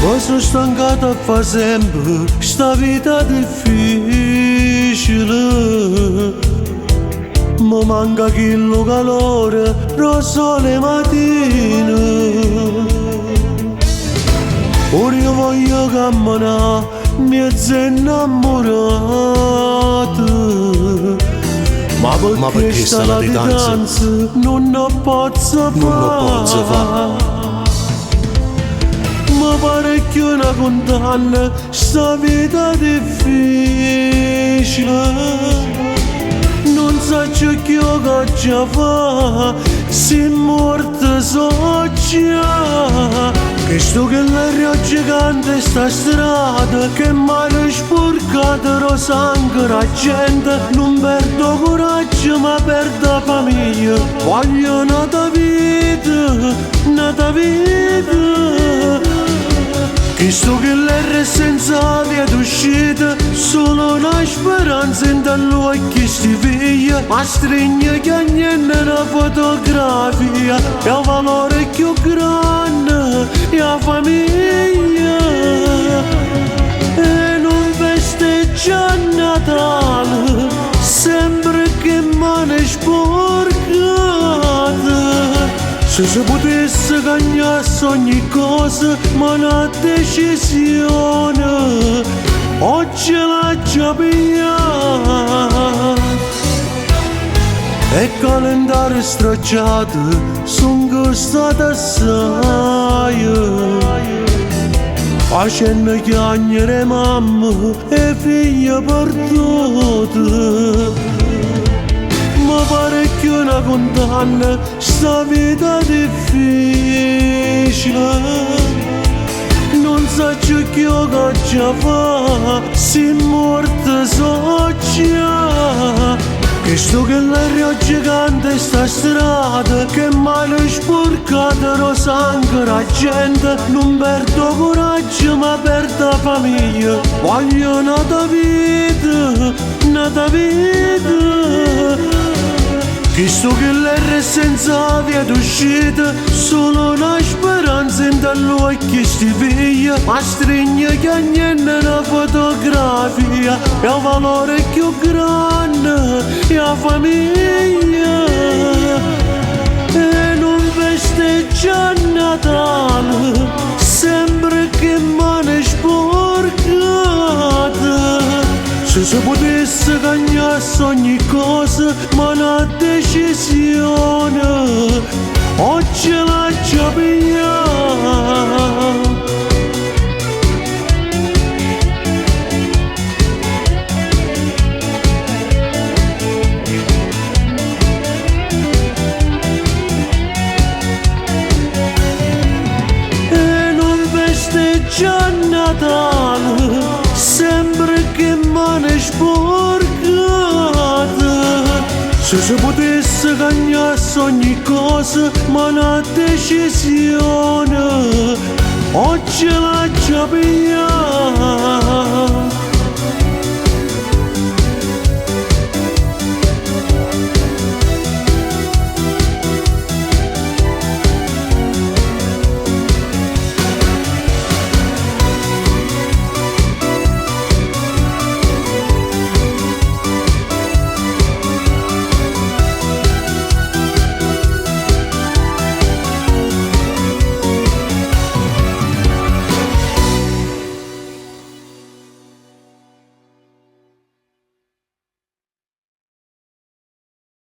Ma sono stancata a fare sempre sta vita difficile. Mi manca quello calore, rosso le mattine. Ora io voglio camminare, mezzo innamorato. Ma perché sta latitanza non ne posso fare. Ma pare che una condanna sta vita difficile. Non so che già fa, si morta so già. Che sto che l'aria gigante sta strada, che male sporcata lo sangue la gente. Non perdo coraggio ma perdo famiglia. Voglio nata vita. Che sto che l'erre senza via d'uscita, solo una speranza in dall'occhio sti figlia. Ma stringe che niente una fotografia, e ha valore più grande, e la famiglia. E non festeggia Natale, sempre che mane sporcate. Se si potesse cagnare ogni cosa, ma una decisione oggi l'ha già pigliata. E calendario stracciato, son costato assai. Facendo chiagnere mamma e figlia perdute. Ma pare che una condanna sta vita difficile. Non so che già fa, si morta so già. Che sto che l'aria gigante sta strada, che male sporcata lo sangue la gente. Non perdo coraggio ma perdo famiglia. Voglio nata vita. Che sto che l'erre senza via d'uscita, solo una speranza in dall'occhio sti figlia. Ma stringe che niente una fotografia, e ha valore più grande, e la famiglia. E non festeggia Natale, sempre che mane sporcate. Se si potesse cagnare ogni cosa, ma una decisione oggi l'ha già pigliata. E non festeggia Natale, sempre che mane sporcate. Se si potesse cagnare ogni cosa, ma una decisione oggi l'ha già pigliata.